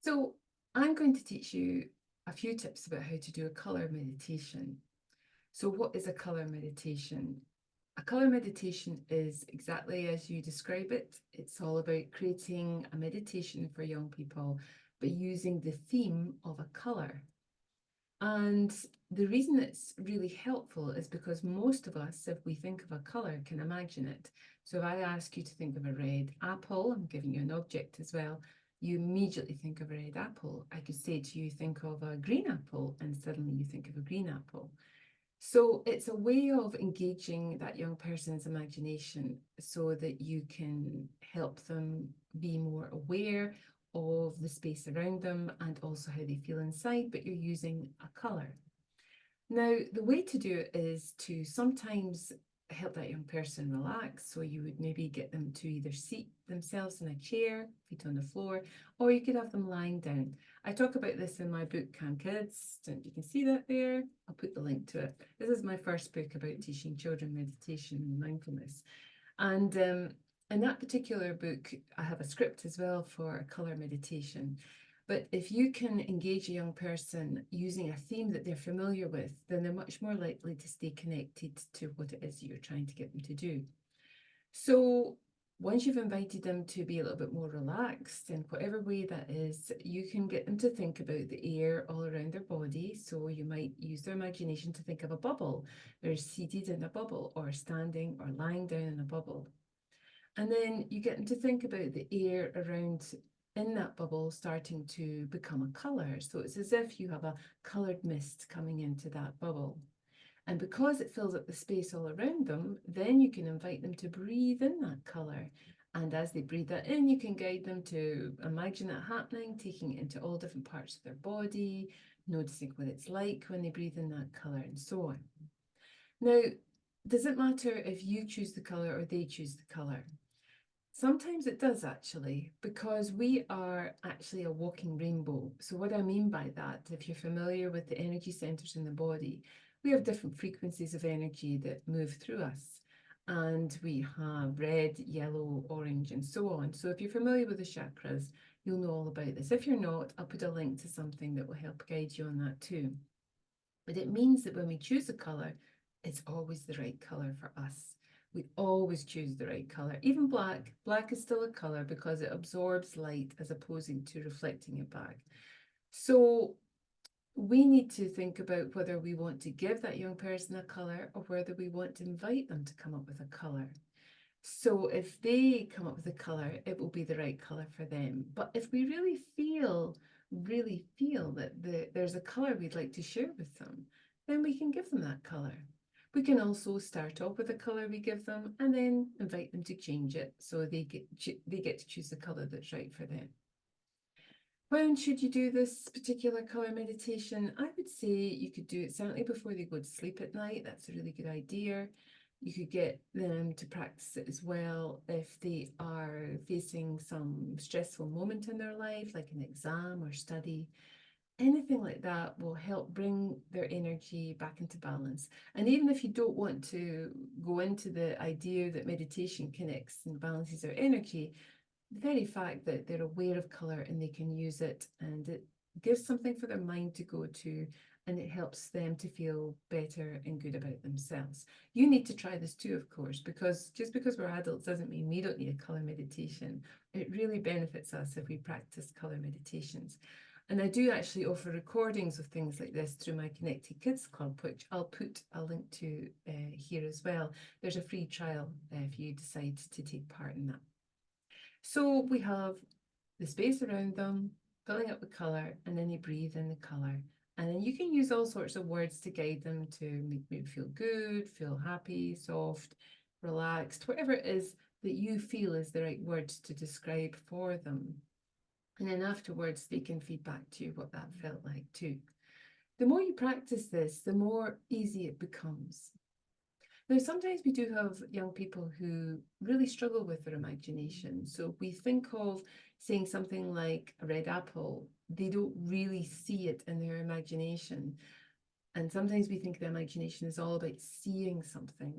So I'm going to teach you a few tips about how to do a color meditation. So what is a color meditation? A color meditation is exactly as you describe it. It's all about creating a meditation for young people, but using the theme of a color. And the reason it's really helpful is because most of us, if we think of a color, can imagine it. So if I ask you to think of a red apple, I'm giving you an object as well, you immediately think of a red apple. I could say to you, think of a green apple, and suddenly you think of a green apple. So it's a way of engaging that young person's imagination so that you can help them be more aware of the space around them and also how they feel inside, but you're using a color. Now, the way to do it is to sometimes help that young person relax. So you would maybe get them to either seat themselves in a chair, feet on the floor, or you could have them lying down. I talk about this in my book, Cant Kids. You can see that there. I'll put the link to it. This is my first book about teaching children meditation and mindfulness. And in that particular book, I have a script as well for a color meditation. But if you can engage a young person using a theme that they're familiar with, then they're much more likely to stay connected to what it is you're trying to get them to do. So once you've invited them to be a little bit more relaxed in whatever way that is, you can get them to think about the air all around their body. So you might use their imagination to think of a bubble. They're seated in a bubble or standing or lying down in a bubble. And then you get them to think about the air around in that bubble starting to become a colour. So it's as if you have a coloured mist coming into that bubble. And because it fills up the space all around them, then you can invite them to breathe in that colour. And as they breathe that in, you can guide them to imagine that happening, taking it into all different parts of their body, noticing what it's like when they breathe in that colour, and so on. Now, does it matter if you choose the colour or they choose the colour? Sometimes it does actually, because we are actually a walking rainbow. So what I mean by that, if you're familiar with the energy centers in the body, we have different frequencies of energy that move through us. And we have red, yellow, orange, and so on. So if you're familiar with the chakras, you'll know all about this. If you're not, I'll put a link to something that will help guide you on that too. But it means that when we choose a color, it's always the right color for us. We always choose the right color. Even black. Black is still a color because it absorbs light as opposing to reflecting it back. So we need to think about whether we want to give that young person a color or whether we want to invite them to come up with a color. So if they come up with a color, it will be the right color for them. But if we really feel that there's a color we'd like to share with them, then we can give them that color. We can also start off with a color we give them and then invite them to change it so they get to choose the color that's right for them. When should you do this particular color meditation? I would say you could do it certainly before they go to sleep at night. That's a really good idea. You could get them to practice it as well if they are facing some stressful moment in their life, like an exam or study. Anything like that will help bring their energy back into balance. And even if you don't want to go into the idea that meditation connects and balances their energy, the very fact that they're aware of color and they can use it, and it gives something for their mind to go to, and it helps them to feel better and good about themselves. You need to try this too, of course, because just because we're adults doesn't mean we don't need a color meditation. It really benefits us if we practice color meditations. And I do actually offer recordings of things like this through my Connected Kids Club, which I'll put a link to here as well. There's a free trial if you decide to take part in that. So we have the space around them, filling up with colour, and then they breathe in the colour. And then you can use all sorts of words to guide them to make them feel good, feel happy, soft, relaxed, whatever it is that you feel is the right words to describe for them. And then afterwards, they can feed back to you what that felt like too. The more you practice this, the more easy it becomes. Now, sometimes we do have young people who really struggle with their imagination. So if we think of saying something like a red apple, they don't really see it in their imagination. And sometimes we think the imagination is all about seeing something.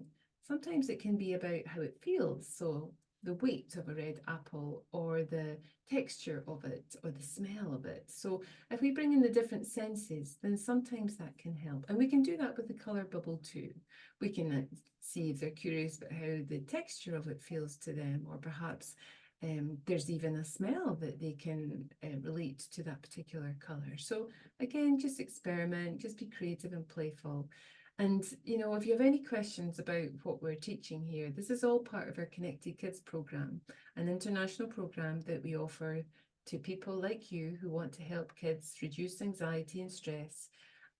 Sometimes it can be about how it feels. So the weight of a red apple or the texture of it or the smell of it. So if we bring in the different senses, then sometimes that can help. And we can do that with the colour bubble too. We can see if they're curious about how the texture of it feels to them, or perhaps there's even a smell that they can relate to that particular colour. So again, just experiment, just be creative and playful. And, you know, if you have any questions about what we're teaching here, this is all part of our Connected Kids program, an international program that we offer to people like you who want to help kids reduce anxiety and stress,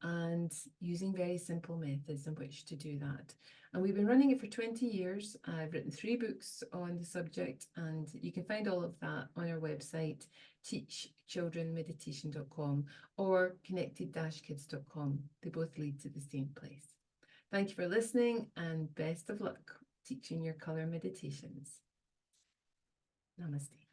and using very simple methods in which to do that. And we've been running it for 20 years. I've written 3 books on the subject, and you can find all of that on our website, teachchildrenmeditation.com or connected-kids.com. They both lead to the same place. Thank you for listening, and best of luck teaching your colour meditations. Namaste.